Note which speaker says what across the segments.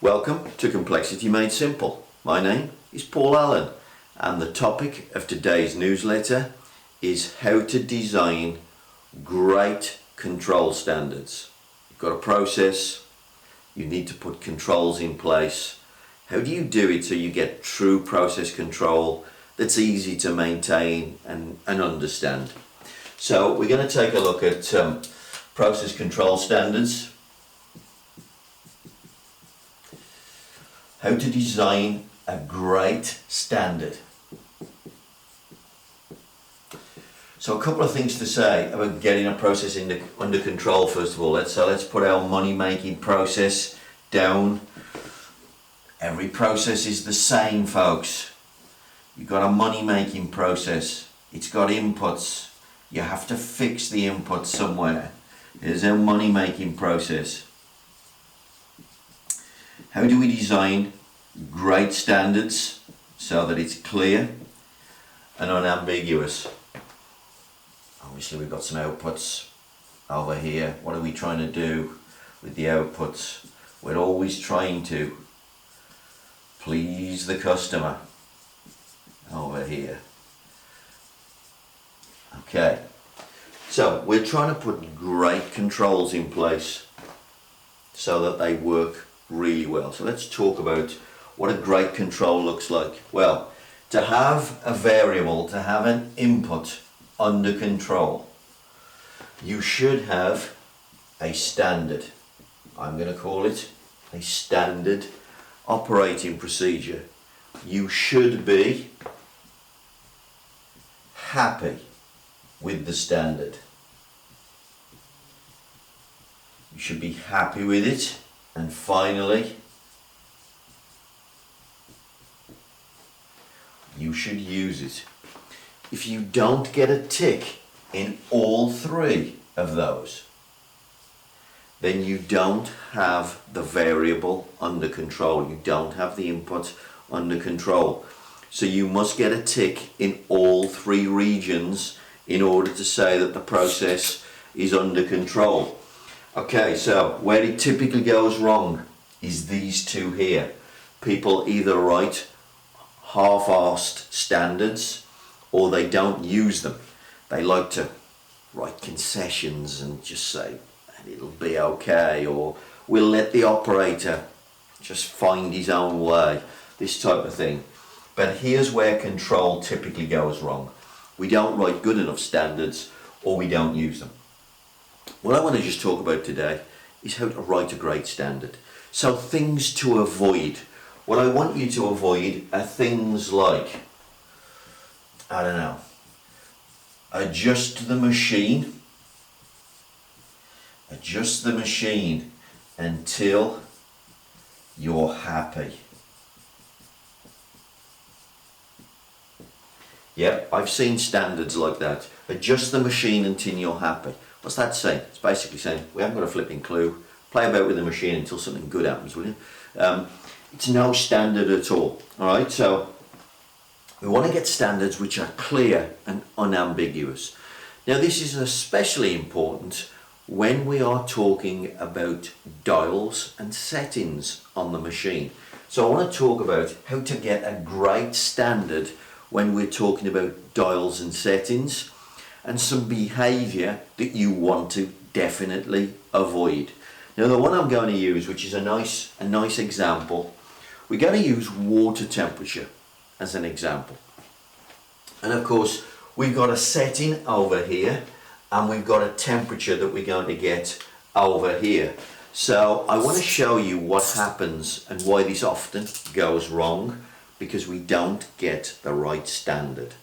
Speaker 1: Welcome to Complexity Made Simple. My name is Paul Allen and the topic of today's newsletter is how to design great control standards. You've got a process, you need to put controls in place. How do you do it so you get true process control that's easy to maintain and understand? So we're going to take a look at process control standards. How to design a great standard. So a couple of things to say about getting a process under control. First of all, let's put our money-making process down. Every process is the same, folks. You've got a money-making process. It's got inputs. You have to fix the inputs somewhere. Here's our money-making process. How do we design great standards so that it's clear and unambiguous? Obviously we've got some outputs over here. What are we trying to do with the outputs? We're always trying to please the customer over here. Okay, so we're trying to put great controls in place so that they work really well. So let's talk about what a great control looks like. Well, to have a variable, to have an input under control, you should have a standard. I'm going to call it a standard operating procedure. You should be happy with the standard. You should be happy with it. And finally, you should use it. If you don't get a tick in all three of those, then you don't have the variable under control. You don't have the input under control. So you must get a tick in all three regions in order to say that the process is under control. Okay, so where it typically goes wrong is these two here. People either write half-arsed standards or they don't use them. They like to write concessions and just say it'll be okay, or we'll let the operator just find his own way, this type of thing. But here's where control typically goes wrong. We don't write good enough standards or we don't use them. What I want to just talk about today is how to write a great standard. So things to avoid. What I want you to avoid are things like, I don't know, adjust the machine until you're happy. Yep, I've seen standards like that. Adjust the machine until you're happy. What's that saying? It's basically saying, we haven't got a flipping clue. Play about with the machine until something good happens, will you? It's no standard at all. Alright, so we want to get standards which are clear and unambiguous. Now this is especially important when we are talking about dials and settings on the machine. So I want to talk about how to get a great standard when we're talking about dials and settings, and some behavior that you want to definitely avoid. Now the one I'm going to use, which is a nice example, we're going to use water temperature as an example. And of course we've got a setting over here and we've got a temperature that we're going to get over here. So I want to show you what happens and why this often goes wrong, because we don't get the right standard.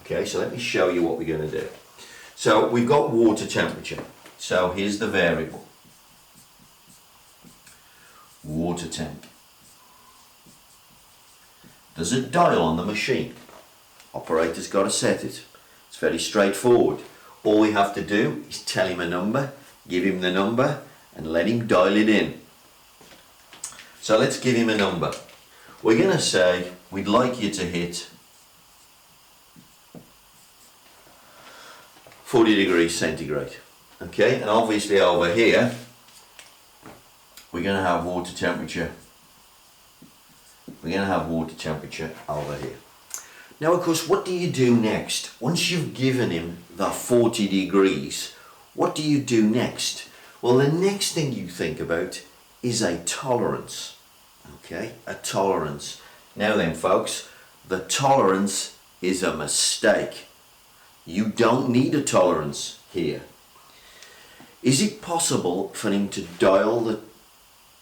Speaker 1: Okay, so let me show you what we're going to do. So we've got water temperature. So here's the variable. Water temp. There's a dial on the machine. Operator's got to set it. It's very straightforward. All we have to do is tell him a number, give him the number, and let him dial it in. So let's give him a number. We're going to say we'd like you to hit 40 degrees centigrade. Okay, and obviously over here we're going to have water temperature We're going to have water temperature over here. Now, of course, what do you do next? Once you've given him the 40 degrees, what do you do next? Well, the next thing you think about is a tolerance. Okay, a tolerance. Now then, folks, the tolerance is a mistake. You don't need a tolerance here. Is it possible for him to dial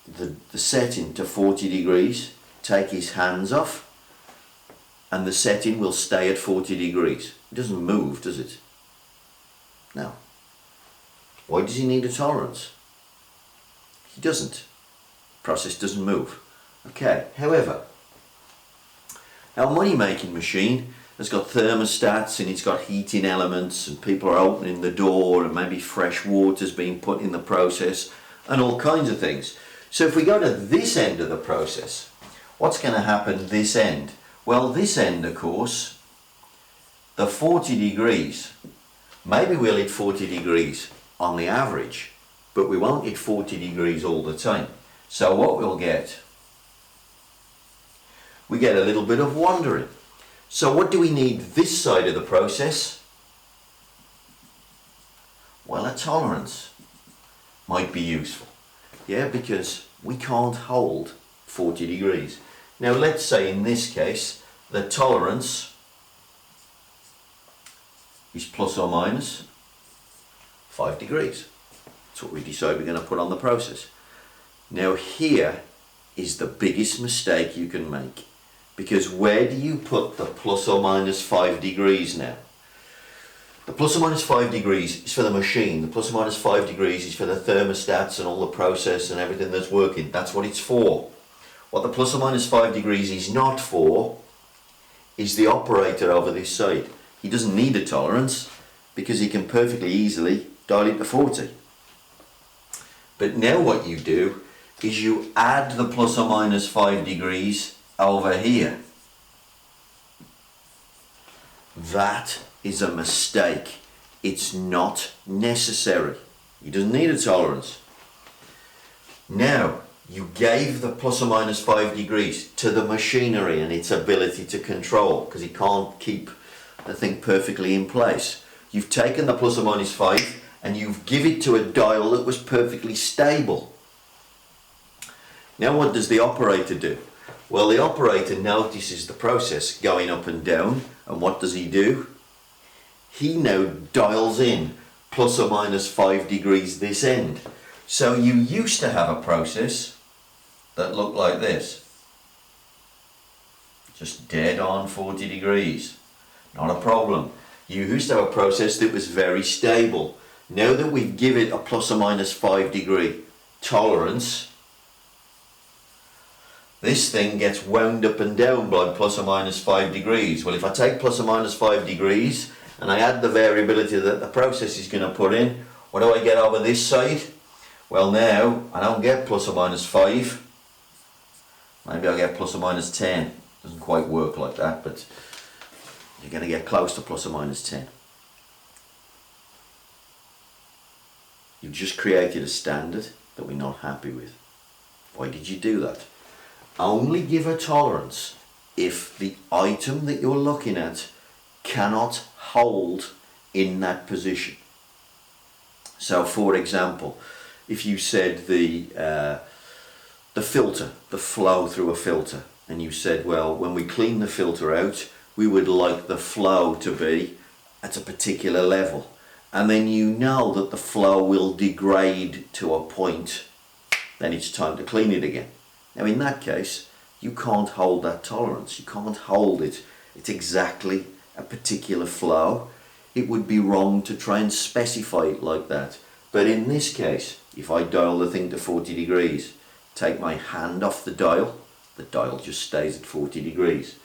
Speaker 1: the setting to 40 degrees, take his hands off, and the setting will stay at 40 degrees? It doesn't move, does it? No. Why does he need a tolerance? He doesn't. The process doesn't move. Okay, however, our money making machine has got thermostats and it's got heating elements, and people are opening the door, and maybe fresh water's being put in the process and all kinds of things. So if we go to this end of the process, what's going to happen this end? Well, this end, of course, the 40 degrees, maybe we'll hit 40 degrees on the average, but we won't hit 40 degrees all the time. So what we'll get, we get a little bit of wandering. So what do we need this side of the process? Well, a tolerance might be useful. Yeah, because we can't hold 40 degrees. Now let's say in this case, the tolerance is plus or minus 5 degrees. That's what we decide we're going to put on the process. Now here is the biggest mistake you can make. Because where do you put the plus or minus 5 degrees now? The plus or minus 5 degrees is for the machine. The plus or minus 5 degrees is for the thermostats and all the process and everything that's working. That's what it's for. What the plus or minus 5 degrees is not for is the operator over this side. He doesn't need a tolerance because he can perfectly easily dial it to 40. But now what you do is you add the plus or minus 5 degrees over here. That is a mistake. It's not necessary. He doesn't need a tolerance. Now, you gave the plus or minus 5 degrees to the machinery and its ability to control, because it can't keep the thing perfectly in place. You've taken the plus or minus 5 and you've given it to a dial that was perfectly stable. Now what does the operator do? Well, the operator notices the process going up and down, and what does he do? He now dials in plus or minus 5 degrees this end. So you used to have a process that looked like this. Just dead on 40 degrees. Not a problem. You used to have a process that was very stable. Now that we've given it a plus or minus 5 degree tolerance, this thing gets wound up and down by plus or minus 5 degrees. Well, if I take plus or minus 5 degrees and I add the variability that the process is going to put in, what do I get over this side? Well, now I don't get plus or minus 5. Maybe I get plus or minus 10. Doesn't quite work like that, but you're going to get close to plus or minus 10. You've just created a standard that we're not happy with. Why did you do that? Only give a tolerance if the item that you're looking at cannot hold in that position. So for example, if you said the filter, the flow through a filter, and you said, well, when we clean the filter out, we would like the flow to be at a particular level. And then you know that the flow will degrade to a point, then it's time to clean it again. Now in that case, you can't hold that tolerance. You can't hold it. It's exactly a particular flow. It would be wrong to try and specify it like that. But in this case, if I dial the thing to 40 degrees, take my hand off the dial just stays at 40 degrees.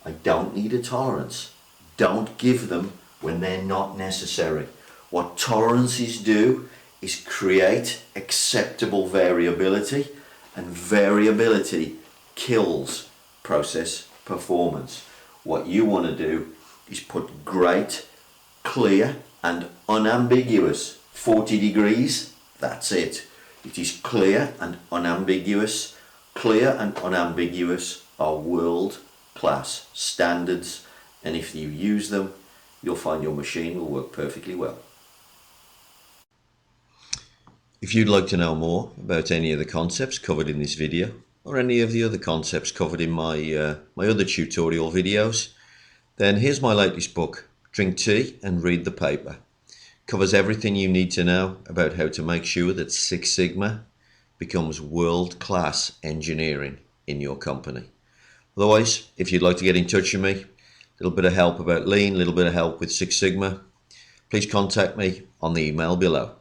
Speaker 1: I don't need a tolerance. Don't give them when they're not necessary. What tolerances do is create acceptable variability, and variability kills process performance. What you want to do is put great, clear and unambiguous 40 degrees. That's it. It is clear and unambiguous 40 are world-class standards, and if you use them, you'll find your machine will work perfectly well. If you'd like to know more about any of the concepts covered in this video, or any of the other concepts covered in my other tutorial videos, then here's my latest book, Drink Tea and Read the Paper. Covers everything you need to know about how to make sure that Six Sigma becomes world-class engineering in your company. Otherwise, if you'd like to get in touch with me, a little bit of help about Lean, a little bit of help with Six Sigma, please contact me on the email below.